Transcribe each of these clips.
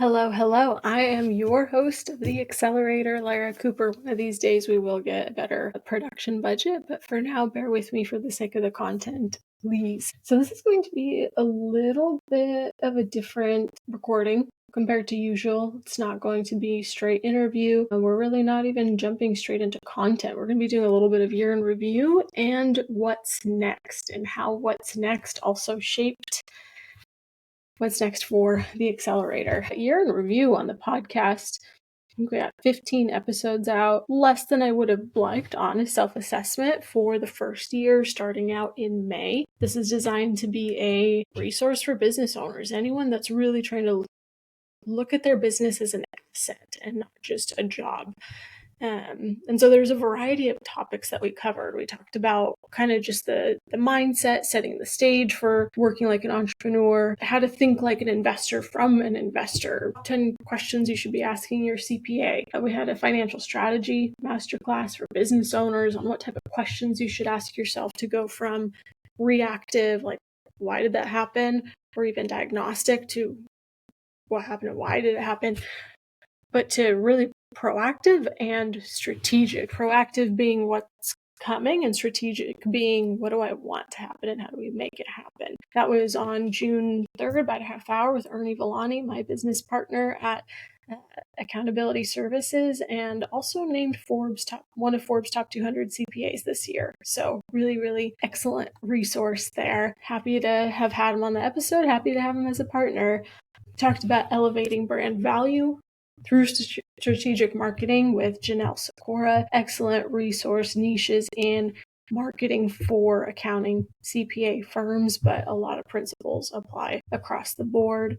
Hello, hello. I am your host of the Accelerator, Lera Kooper. One of these days we will get a better production budget, but for now, bear with me for the sake of the content, please. So this is going to be a little bit of a different recording compared to usual. It's not going to be straight interview. We're really not even jumping straight into content. We're going to be doing a little bit of year in review and what's next, and how what's next also shaped what's next for the Accelerator. A year in review on the podcast. I think we got 15 episodes out, less than I would have liked on a self-assessment for the first year starting out in May. This is designed to be a resource for business owners, anyone that's really trying to look at their business as an asset and not just a job. And so there's a variety of topics that we covered. We talked about kind of just the mindset, setting the stage for working like an entrepreneur, how to think like an investor from an investor, 10 questions you should be asking your CPA. We had a financial strategy masterclass for business owners on what type of questions you should ask yourself to go from reactive, like why did that happen, or even diagnostic to what happened and why did it happen, but to really proactive and strategic. Proactive being what's coming, and strategic being what do I want to happen and how do we make it happen. That was on June 3rd, about a half hour, with Ernie Villani, my business partner at Accountability Services, and also named one of Forbes top 200 CPAs this year. So really excellent resource there. Happy to have had him on the episode. Happy to have him as a partner. Talked about elevating brand value through strategic marketing with Janelle Sikora. Excellent resource, niches in marketing for accounting CPA firms, but a lot of principles apply across the board.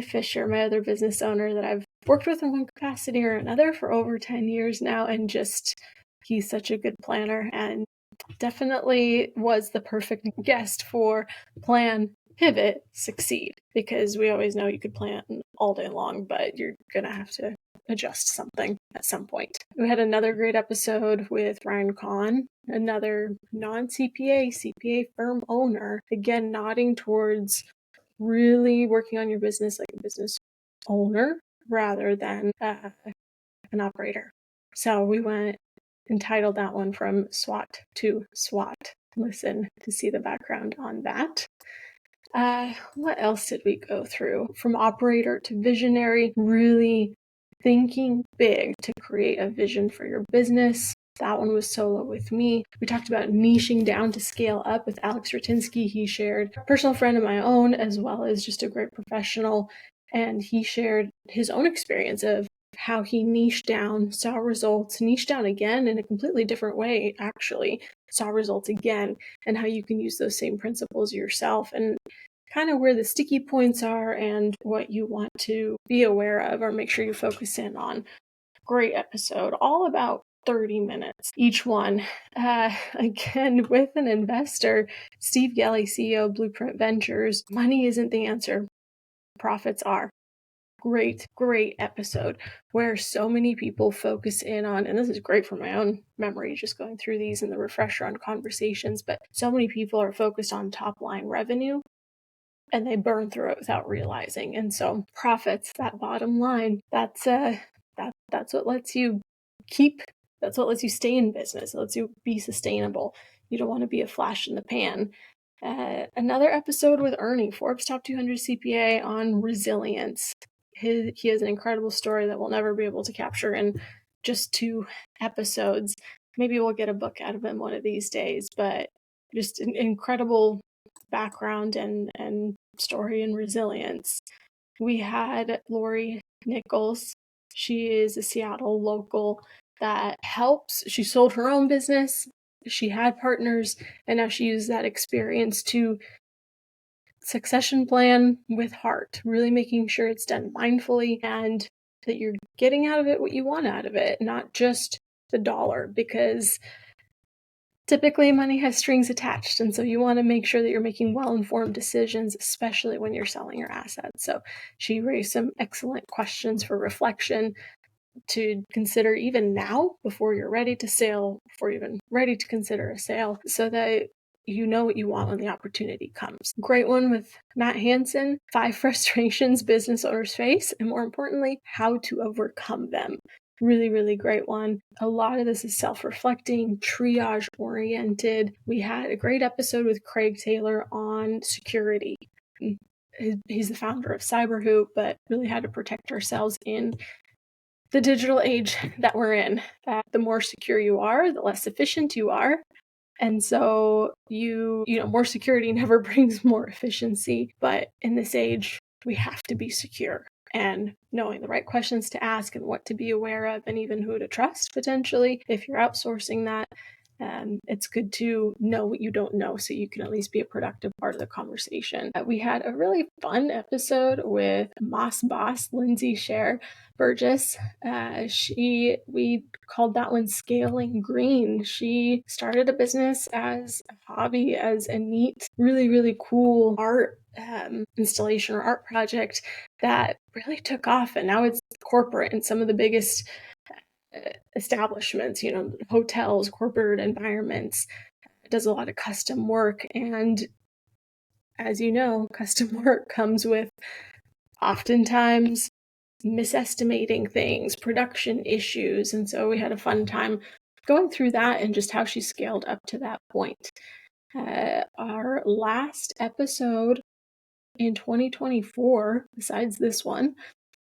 Fisher, my other business owner that I've worked with in one capacity or another for over 10 years now, and just he's such a good planner and definitely was the perfect guest for Plan, Pivot, Succeed, because we always know you could plan all day long, but you're gonna have to adjust something at some point. We had another great episode with Ryan Kahn, another non-CPA, CPA firm owner, again nodding towards really working on your business like a business owner rather than an operator. So we went and titled that one From SWAT to SWAT. Listen to see the background on that. What else did we go through? From operator to visionary, really thinking big to create a vision for your business. That one was solo with me. We talked about niching down to scale up with Alex Ratinsky. He shared a personal friend of my own, as well as just a great professional. And he shared his own experience of how he niched down, saw results, niched down again in a completely different way, actually, saw results again, and how you can use those same principles yourself, and kind of where the sticky points are and what you want to be aware of or make sure you focus in on. Great episode, all about 30 minutes each one. Again, with an investor, Steve Gelly, CEO, Blueprint Ventures. Money isn't the answer. Profits are. Great episode where so many people focus in on, and this is great for my own memory, just going through these and the refresher on conversations, but so many people are focused on top line revenue and they burn through it without realizing. And so profits, that bottom line, that's what lets you that's what lets you stay in business. It lets you be sustainable. You don't want to be a flash in the pan. Another episode with Ernie, Forbes top 200 CPA, on resilience. He has an incredible story that we'll never be able to capture in just 2 episodes. Maybe we'll get a book out of him one of these days, but just an incredible background and story and resilience. We had Lori Nichols. She is a Seattle local that helps. She sold her own business. She had partners, and now she used that experience to succession plan with heart, really making sure it's done mindfully and that you're getting out of it what you want out of it, not just the dollar, because typically money has strings attached. And so you want to make sure that you're making well-informed decisions, especially when you're selling your assets. So she raised some excellent questions for reflection to consider even now before you're ready to sell, before you're even ready to consider a sale, so that you know what you want when the opportunity comes. Great one with Matt Hansen, 5 frustrations business owners face, and more importantly, how to overcome them. Really, really great one. A lot of this is self-reflecting, triage oriented. We had a great episode with Craig Taylor on security. He's the founder of Cyberhoop, but really had to protect ourselves in the digital age that we're in. The more secure you are, the less efficient you are. And so more security never brings more efficiency. But in this age, we have to be secure, and knowing the right questions to ask and what to be aware of and even who to trust potentially if you're outsourcing that. It's good to know what you don't know so you can at least be a productive part of the conversation. We had a really fun episode with Moss Boss, Lindsay Scher Burgess. We called that one Scaling Green. She started a business as a hobby, as a neat, really, really cool art installation or art project that really took off. And now it's corporate in some of the biggest establishments, hotels, corporate environments. It does a lot of custom work. And as you know, custom work comes with oftentimes misestimating things, production issues. And so we had a fun time going through that and just how she scaled up to that point. Our last episode in 2024, besides this one,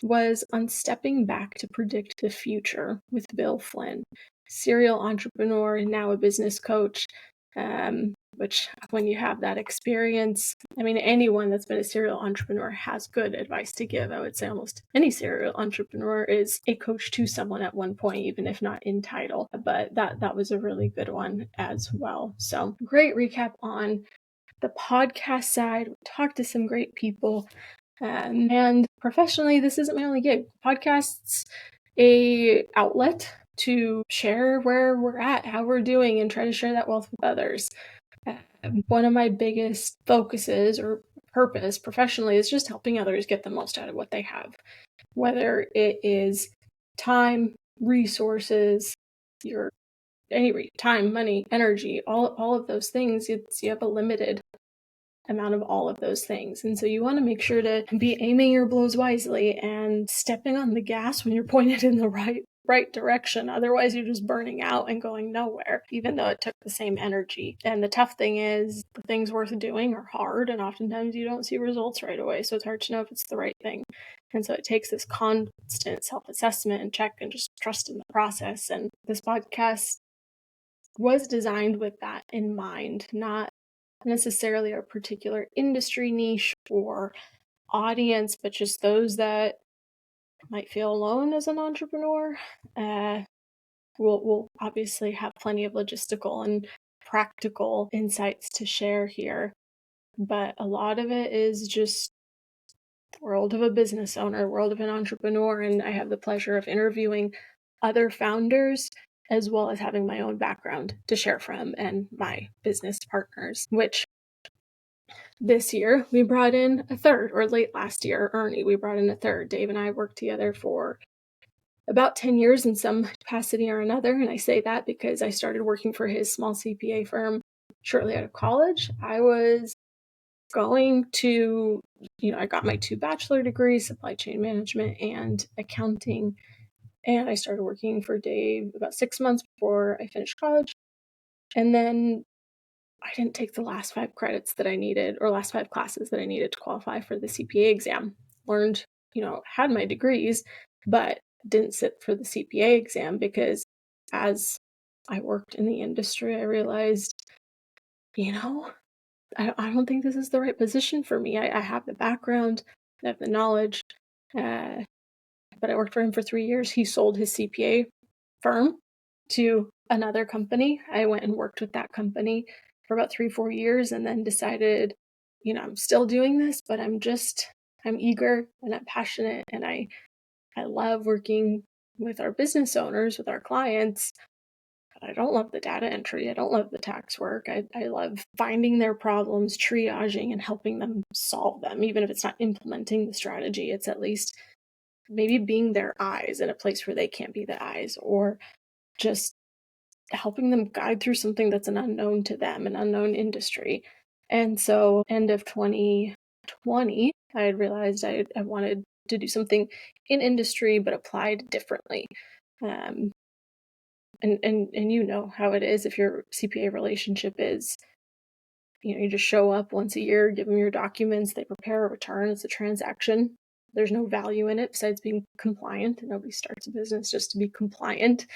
was on stepping back to predict the future with Bill Flynn, serial entrepreneur and now a business coach. Which when you have that experience, anyone that's been a serial entrepreneur has good advice to give. I would say almost any serial entrepreneur is a coach to someone at one point, even if not in title. But that was a really good one as well. So great recap on the podcast side. We talked to some great people. And professionally, this isn't my only gig. Podcasts, a outlet to share where we're at, how we're doing, and try to share that wealth with others. One of my biggest focuses or purpose professionally is just helping others get the most out of what they have, whether it is time, resources, time, money, energy, all of those things. You have a limited amount of all of those things. And so you want to make sure to be aiming your blows wisely and stepping on the gas when you're pointed in the right direction. Otherwise, you're just burning out and going nowhere, even though it took the same energy. And the tough thing is the things worth doing are hard, and oftentimes you don't see results right away. So it's hard to know if it's the right thing. And so it takes this constant self-assessment and check and just trust in the process. And this podcast was designed with that in mind, not necessarily a particular industry niche or audience, but just those that might feel alone as an entrepreneur. We'll obviously have plenty of logistical and practical insights to share here, but a lot of it is just the world of a business owner, world of an entrepreneur, and I have the pleasure of interviewing other founders as well as having my own background to share from and my business partners, which this year we brought in a third, or late last year, Ernie, we brought in a third. Dave and I worked together for about 10 years in some capacity or another. And I say that because I started working for his small CPA firm shortly out of college. I was going to, I got my 2 bachelor degrees, supply chain management and accounting. And I started working for Dave about 6 months before I finished college. And then I didn't take the last 5 credits that I needed, or last 5 classes that I needed to qualify for the CPA exam. Learned, had my degrees, but didn't sit for the CPA exam because as I worked in the industry, I realized, I don't think this is the right position for me. I have the background, I have the knowledge, but I worked for him for 3 years. He sold his CPA firm to another company. I went and worked with that company for about 3-4 years and then decided, I'm still doing this, but I'm eager and I'm passionate and I love working with our business owners, with our clients. But I don't love the data entry. I don't love the tax work. I love finding their problems, triaging and helping them solve them. Even if it's not implementing the strategy, it's at least maybe being their eyes in a place where they can't be the eyes, or just helping them guide through something that's an unknown to them, an unknown industry. And so, end of 2020, I had realized I wanted to do something in industry but applied differently. Um, and you know how it is if your CPA relationship is, you just show up once a year, give them your documents, they prepare a return, it's a transaction. There's no value in it besides being compliant. Nobody starts a business just to be compliant.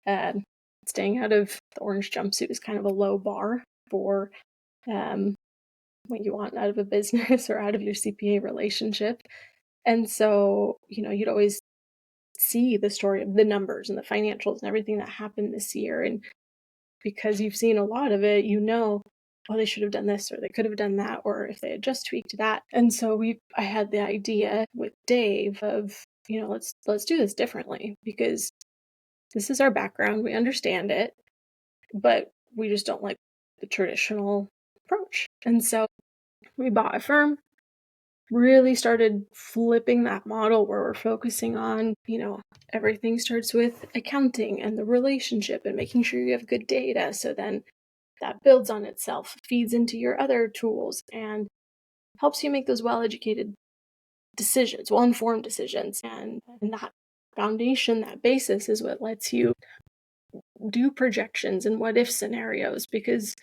Um, Staying out of the orange jumpsuit is kind of a low bar for um, what you want out of a business or out of your CPA relationship. And so, you'd always see the story of the numbers and the financials and everything that happened this year. And because you've seen a lot of it, oh, they should have done this or they could have done that, or if they had just tweaked that. And so I had the idea with Dave of, let's do this differently, because this is our background. We understand it, but we just don't like the traditional approach. And so we bought a firm, really started flipping that model where we're focusing on, everything starts with accounting and the relationship and making sure you have good data. So then that builds on itself, feeds into your other tools, and helps you make those well-educated decisions, well-informed decisions. And that foundation, that basis is what lets you do projections and what-if scenarios, because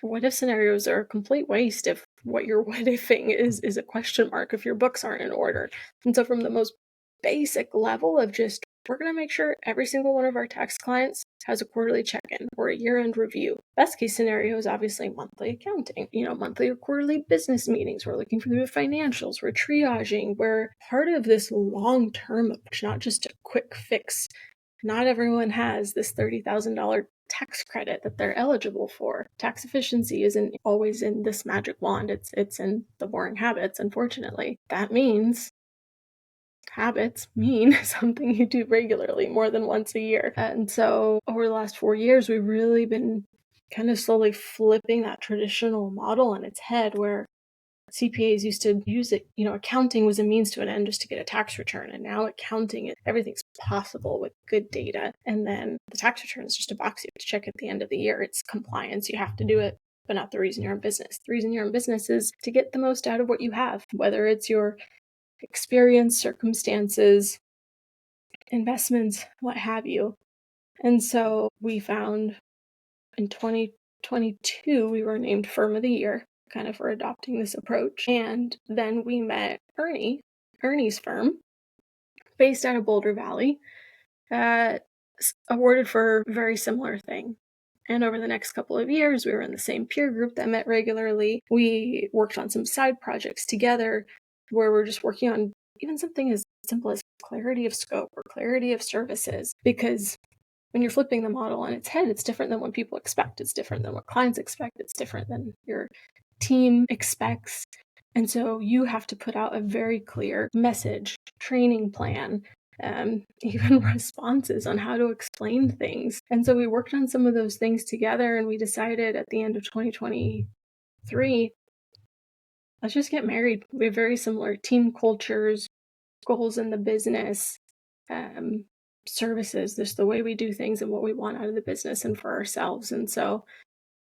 what-if scenarios are a complete waste if what you're what-ifing is a question mark, if your books aren't in order. And so from the most basic level of just, we're going to make sure every single one of our tax clients has a quarterly check-in or a year-end review. Best case scenario is obviously monthly accounting, monthly or quarterly business meetings. We're looking through the financials, we're triaging, we're part of this long-term approach, not just a quick fix. Not everyone has this $30,000 tax credit that they're eligible for. Tax efficiency isn't always in this magic wand. It's in the boring habits, unfortunately. That means habits mean something you do regularly, more than once a year. And so over the last 4 years, we've really been kind of slowly flipping that traditional model on its head, where CPAs used to use it, accounting was a means to an end just to get a tax return. And now everything's possible with good data. And then the tax return is just a box you have to check at the end of the year. It's compliance. You have to do it, but not the reason you're in business. The reason you're in business is to get the most out of what you have, whether it's your experience, circumstances, investments, what have you. And so we found in 2022, we were named Firm of the Year, kind of for adopting this approach. And then we met Ernie's firm, based out of Boulder Valley, awarded for a very similar thing. And over the next couple of years, we were in the same peer group that met regularly. We worked on some side projects together where we're just working on even something as simple as clarity of scope or clarity of services, because when you're flipping the model on its head, it's different than what people expect. It's different than what clients expect. It's different than your team expects. And so you have to put out a very clear message, training plan, even responses on how to explain things. And so we worked on some of those things together, and we decided at the end of 2023, let's just get married. We have very similar team cultures, goals in the business, services, just the way we do things and what we want out of the business and for ourselves. And so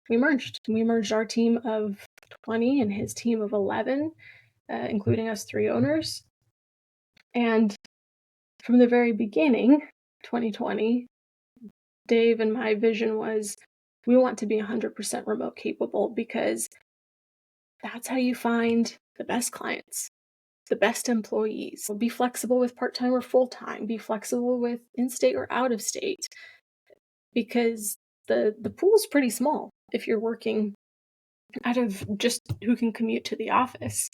we merged. We merged our team of 20 and his team of 11, including us 3 owners. And from the very beginning, 2020, Dave and my vision was, we want to be 100% remote capable, because that's how you find the best clients, the best employees. Be flexible with part-time or full-time. Be flexible with in-state or out-of-state, because the pool's pretty small if you're working out of just who can commute to the office.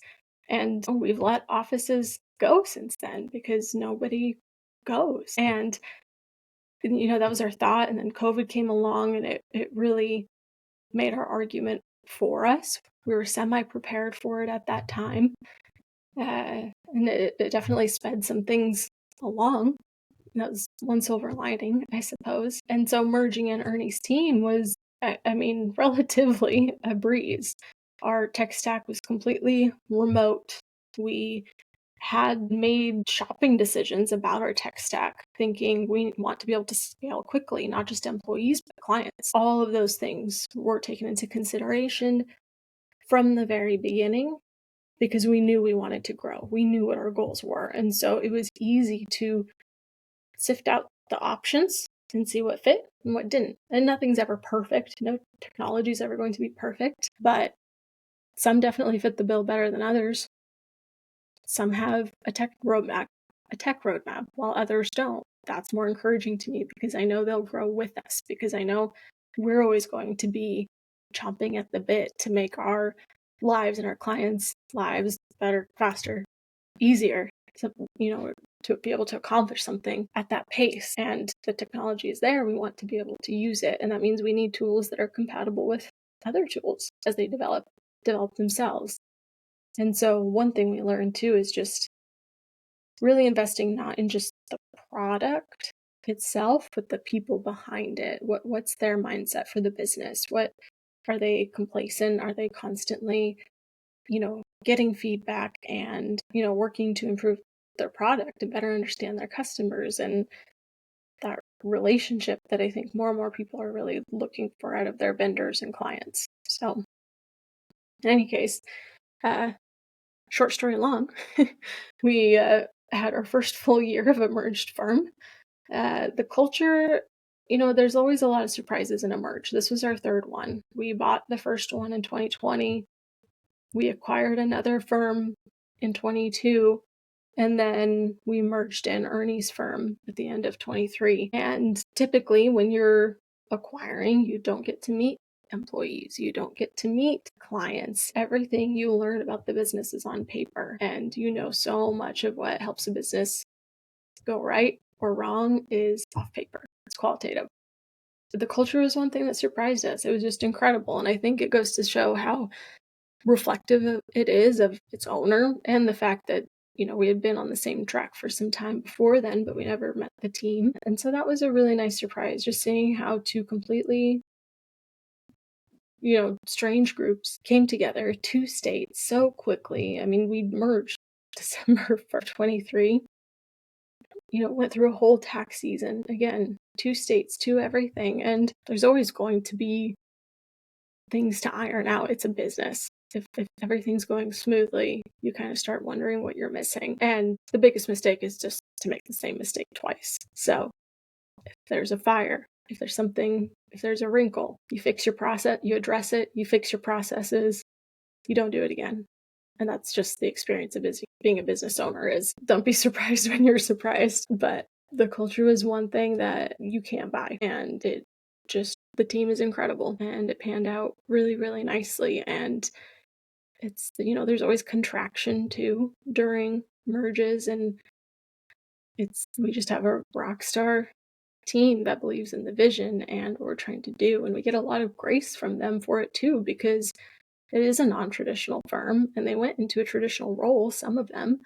And we've let offices go since then because nobody goes. And that was our thought. And then COVID came along, and it really made our argument for us. We were semi-prepared for it at that time. And it definitely sped some things along. That was one silver lining, I suppose. And so merging in Ernie's team was, relatively a breeze. Our tech stack was completely remote. We had made shopping decisions about our tech stack, thinking we want to be able to scale quickly, not just employees, but clients. All of those things were taken into consideration from the very beginning because we knew we wanted to grow. We knew what our goals were. And so it was easy to sift out the options and see what fit and what didn't. And nothing's ever perfect. No technology is ever going to be perfect, but some definitely fit the bill better than others. Some have a tech roadmap, while others don't. That's more encouraging to me because I know they'll grow with us, because I know we're always going to be chomping at the bit to make our lives and our clients' lives better, faster, easier, to, to be able to accomplish something at that pace. And the technology is there. We want to be able to use it. And that means we need tools that are compatible with other tools as they develop themselves. And so one thing we learned too is just really investing not in just the product itself, but the people behind it. What's their mindset for the business? What are they complacent? Are they constantly, getting feedback and, working to improve their product and better understand their customers, and that relationship that I think more and more people are really looking for out of their vendors and clients. So in any case, short story long, we had our first full year of a merged firm. The culture, there's always a lot of surprises in a merge. This was our third one. We bought the first one in 2020. We acquired another firm in 22, and then we merged in Ernie's firm at the end of 23. And typically when you're acquiring, you don't get to meet employees. You don't get to meet clients. Everything you learn about the business is on paper, and so much of what helps a business go right or wrong is off paper. It's qualitative. The culture was one thing that surprised us. It was just incredible. And I think it goes to show how reflective it is of its owner, and the fact that we had been on the same track for some time before then, but we never met the team. And so that was a really nice surprise, just seeing how two completely strange groups came together, two states, so quickly. I mean, we merged December 1st, 23, went through a whole tax season. Again, two states, two everything. And there's always going to be things to iron out. It's a business. If everything's going smoothly, you kind of start wondering what you're missing. And the biggest mistake is just to make the same mistake twice. So if there's a fire, if there's a wrinkle, you fix your process, you address it, you fix your processes, you don't do it again. And that's just the experience of being a business owner. Is don't be surprised when you're surprised. But the culture was one thing that you can't buy. And the team is incredible, and it panned out really, really nicely. And it's, there's always contraction too during merges, and we just have a rock star team that believes in the vision and what we're trying to do. And we get a lot of grace from them for it too, because it is a non-traditional firm and they went into a traditional role, some of them.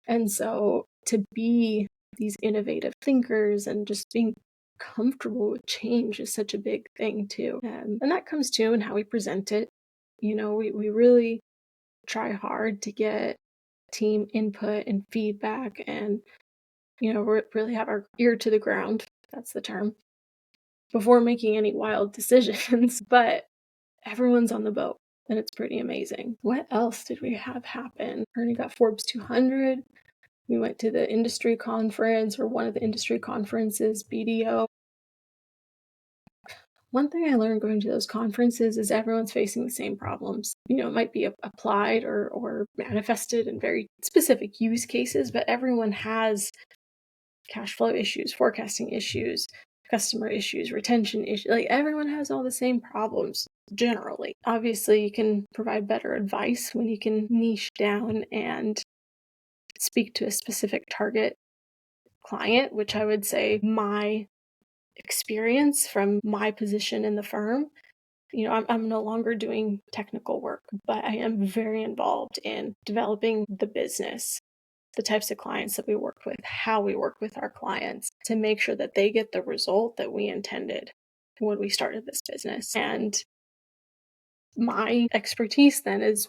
And so to be these innovative thinkers and just being comfortable with change is such a big thing too. And that comes too in how we present it. We really try hard to get team input and feedback, and really have our ear to the ground, that's the term, before making any wild decisions. But everyone's on the boat, and it's pretty amazing. What else did we have happen? Ernie got Forbes 200. We went to the industry conference, or one of the industry conferences, BDO. One thing I learned going to those conferences is everyone's facing the same problems. It might be applied or manifested in very specific use cases, but everyone has cash flow issues, forecasting issues, customer issues, retention issues. Like, everyone has all the same problems generally. Obviously, you can provide better advice when you can niche down and speak to a specific target client, which I would say my experience from my position in the firm. I'm no longer doing technical work, but I am very involved in developing the business, the types of clients that we work with, how we work with our clients to make sure that they get the result that we intended when we started this business. And my expertise then is,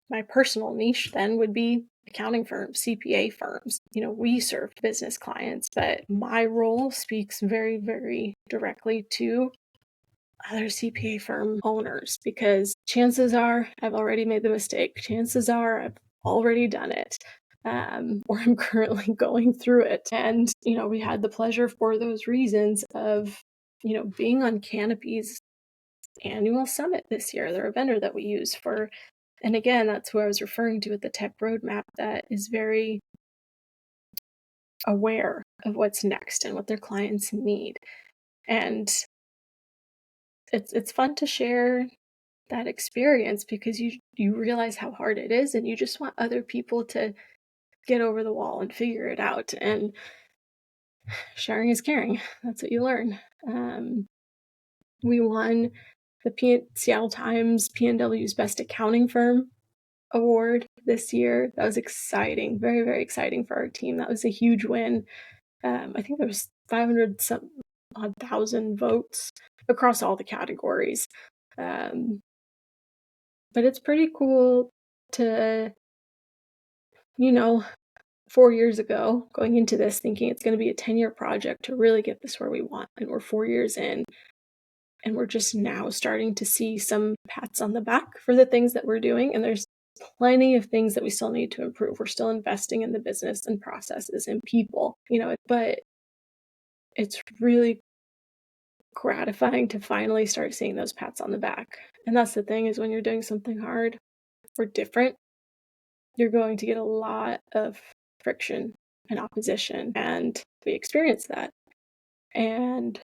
my personal niche then would be accounting firms, CPA firms. We serve business clients, but my role speaks very, very directly to other CPA firm owners, because chances are I've already made the mistake. Chances are I've already done it, or I'm currently going through it. And, we had the pleasure for those reasons of, being on Canopy's annual summit this year. They're a vendor that we use for, and again, that's who I was referring to with the tech roadmap that is very aware of what's next and what their clients need. And it's fun to share that experience, because you realize how hard it is, and you just want other people to get over the wall and figure it out. And sharing is caring. That's what you learn. We won the Seattle Times PNW's Best Accounting Firm award this year. That was exciting, very, very exciting for our team. That was a huge win. I think there was 500 some odd thousand votes across all the categories. But it's pretty cool to, 4 years ago, going into this thinking it's going to be a 10-year project to really get this where we want. And we're 4 years in, and we're just now starting to see some pats on the back for the things that we're doing. And there's plenty of things that we still need to improve. We're still investing in the business and processes and people, but it's really gratifying to finally start seeing those pats on the back. And that's the thing, is when you're doing something hard or different, you're going to get a lot of friction and opposition, and we experience that. And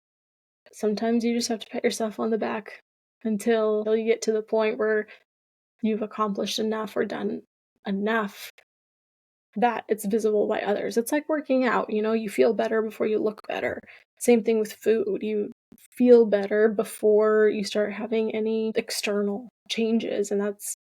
sometimes you just have to pat yourself on the back until you get to the point where you've accomplished enough or done enough that it's visible by others. It's like working out, you feel better before you look better. Same thing with food. You feel better before you start having any external changes. And that's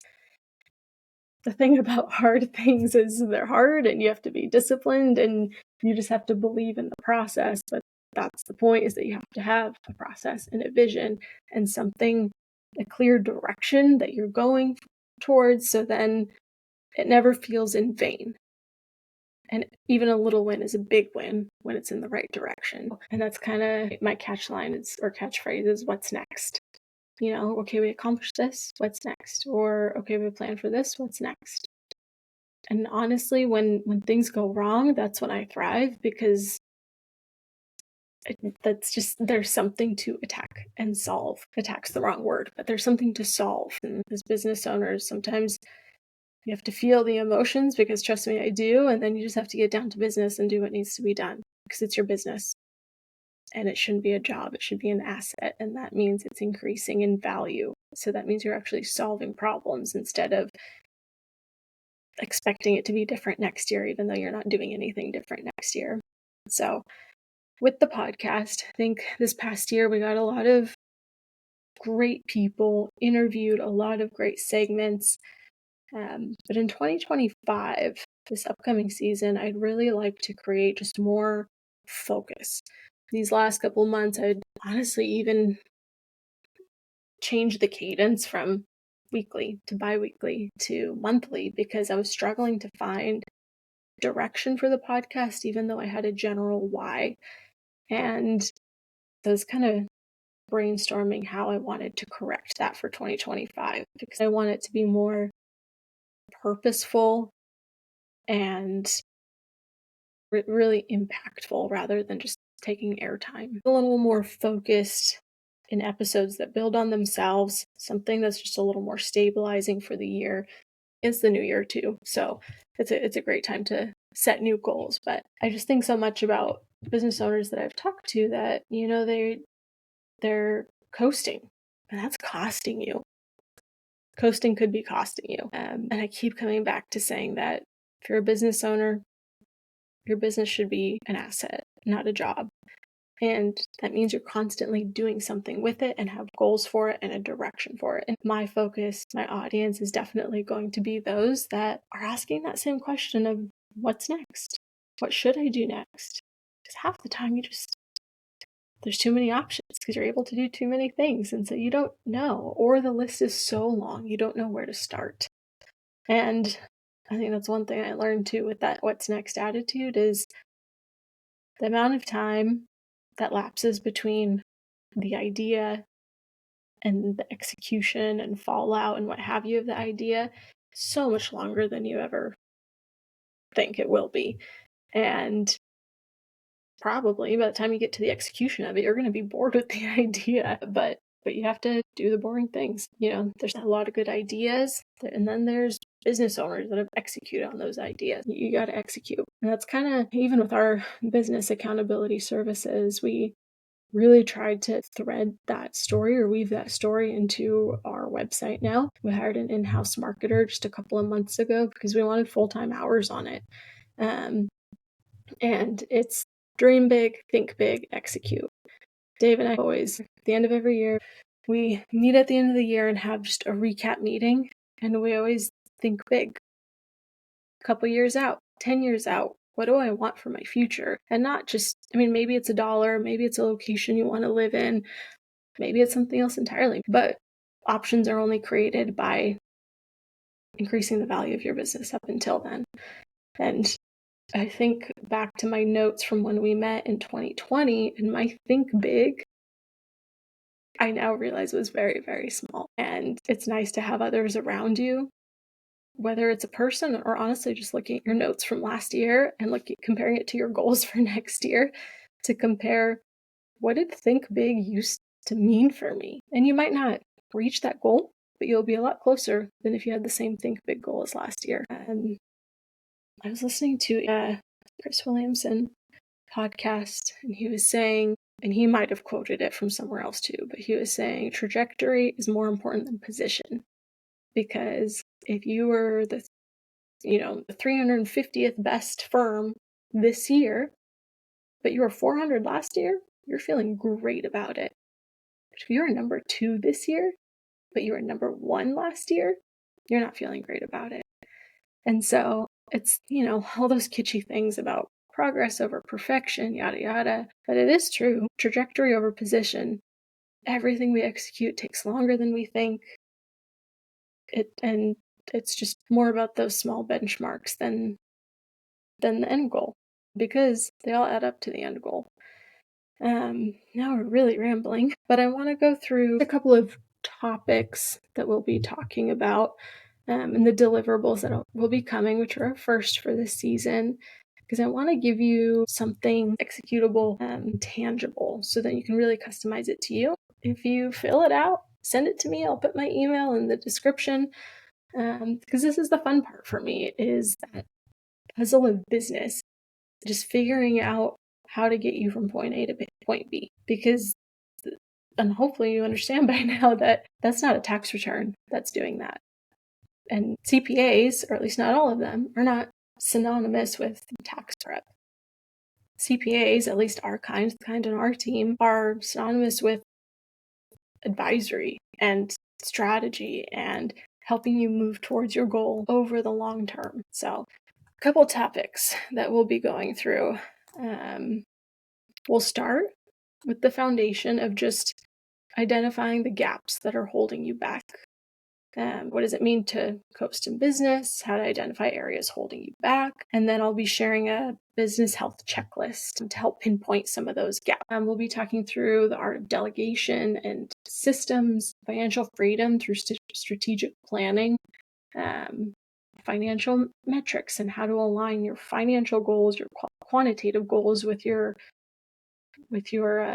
the thing about hard things, is they're hard and you have to be disciplined and you just have to believe in the process. But that's the point, is that you have to have a process and a vision and something, a clear direction that you're going towards. So then it never feels in vain. And even a little win is a big win when it's in the right direction. And that's kind of my catchphrase is, what's next? Okay, we accomplished this, what's next? Or, okay, we planned for this, what's next? And honestly, when things go wrong, that's when I thrive, because that's just, there's something to attack and solve. Attack's the wrong word, but there's something to solve. And as business owners, sometimes you have to feel the emotions, because trust me, I do. And then you just have to get down to business and do what needs to be done, because it's your business. And it shouldn't be a job. It should be an asset. And that means it's increasing in value. So that means you're actually solving problems instead of expecting it to be different next year, even though you're not doing anything different next year. So with the podcast, I think this past year we got a lot of great people, interviewed a lot of great segments. But in 2025, this upcoming season, I'd really like to create just more focus. These last couple months, I'd honestly even changed the cadence from weekly to bi-weekly to monthly, because I was struggling to find direction for the podcast, even though I had a general why. And I was kind of brainstorming how I wanted to correct that for 2025, because I want it to be more purposeful and really impactful rather than just taking airtime. A little more focused in episodes that build on themselves, something that's just a little more stabilizing for the year. It's the new year too, so it's a great time to set new goals. But I just think so much about business owners that I've talked to that, they're coasting, and that's costing you. Coasting could be costing you. And I keep coming back to saying that if you're a business owner, your business should be an asset, not a job. And that means you're constantly doing something with it and have goals for it and a direction for it. And my focus, my audience is definitely going to be those that are asking that same question of, what's next? What should I do next? Because half the time there's too many options, because you're able to do too many things. And so you don't know, or the list is so long, you don't know where to start. And I think that's one thing I learned too with that what's next attitude is the amount of time that lapses between the idea and the execution and fallout and what have you of the idea, so much longer than you ever think it will be. And probably by the time you get to the execution of it, you're going to be bored with the idea, but you have to do the boring things. There's a lot of good ideas, and then there's business owners that have executed on those ideas. You got to execute. And that's kind of, even with our business accountability services, we really tried to thread that story or weave that story into our website now. We hired an in-house marketer just a couple of months ago because we wanted full-time hours on it. And it's dream big, think big, execute. Dave and I always, at the end of every year, we meet at the end of the year and have just a recap meeting. And we always think big. A couple years out, 10 years out, what do I want for my future? And not just, maybe it's $1, maybe it's a location you want to live in, maybe it's something else entirely. But options are only created by increasing the value of your business up until then. And I think back to my notes from when we met in 2020 and my think big, I now realize was very, very small. And it's nice to have others around you, whether it's a person or honestly just looking at your notes from last year and comparing it to your goals for next year to compare what did think big used to mean for me. And you might not reach that goal, but you'll be a lot closer than if you had the same think big goal as last year. And I was listening to Chris Williamson podcast, and he was saying, and he might have quoted it from somewhere else too, but he was saying trajectory is more important than position. Because if you were the 350th best firm this year, but you were 400 last year, you're feeling great about it. But if you were number 2 this year, but you were number 1 last year, you're not feeling great about it. And so it's, all those kitschy things about progress over perfection, yada, yada. But it is true. Trajectory over position. Everything we execute takes longer than we think. And it's just more about those small benchmarks than the end goal, because they all add up to the end goal. Now we're really rambling, but I want to go through a couple of topics that we'll be talking about and the deliverables that will be coming, which are our first for this season, because I want to give you something executable and tangible so that you can really customize it to you. If you fill it out, send it to me. I'll put my email in the description, because this is the fun part for me, is that puzzle of business, just figuring out how to get you from point A to point B. Because, and hopefully you understand by now that that's not a tax return that's doing that. And CPAs, or at least not all of them, are not synonymous with tax prep. CPAs, at least our kind on our team, are synonymous with advisory and strategy and helping you move towards your goal over the long term. So a couple topics that we'll be going through. We'll start with the foundation of just identifying the gaps that are holding you back. What does it mean to coast in business? How to identify areas holding you back. And then I'll be sharing a business health checklist to help pinpoint some of those gaps. We'll be talking through the art of delegation and systems, financial freedom through strategic planning, financial metrics, and how to align your financial goals, your quantitative goals with your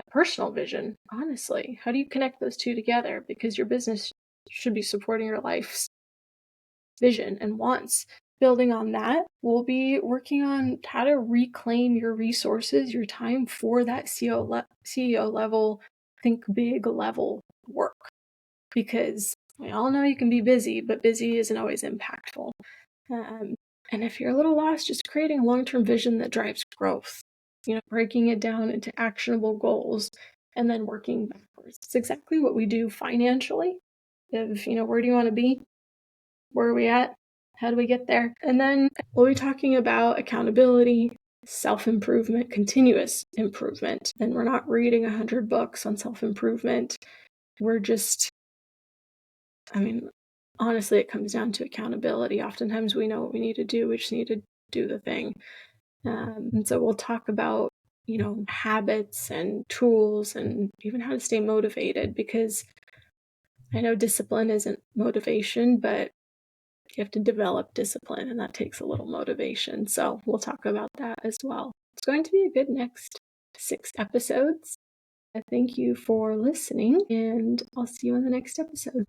personal vision. Honestly, how do you connect those two together? Because your business should be supporting your life's vision and wants. Building on that, we'll be working on how to reclaim your resources, your time for that CEO level, think big level work. Because we all know you can be busy, but busy isn't always impactful. And if you're a little lost, just creating a long-term vision that drives growth, breaking it down into actionable goals and then working backwards. It's exactly what we do financially. If, where do you want to be? Where are we at? How do we get there? And then we'll be talking about accountability, self-improvement, continuous improvement. And we're not reading 100 books on self-improvement. We're just, honestly, it comes down to accountability. Oftentimes we know what we need to do, we just need to do the thing. And so we'll talk about, habits and tools and even how to stay motivated, because I know discipline isn't motivation, but you have to develop discipline, and that takes a little motivation. So we'll talk about that as well. It's going to be a good next 6 episodes. Thank you for listening, and I'll see you in the next episode.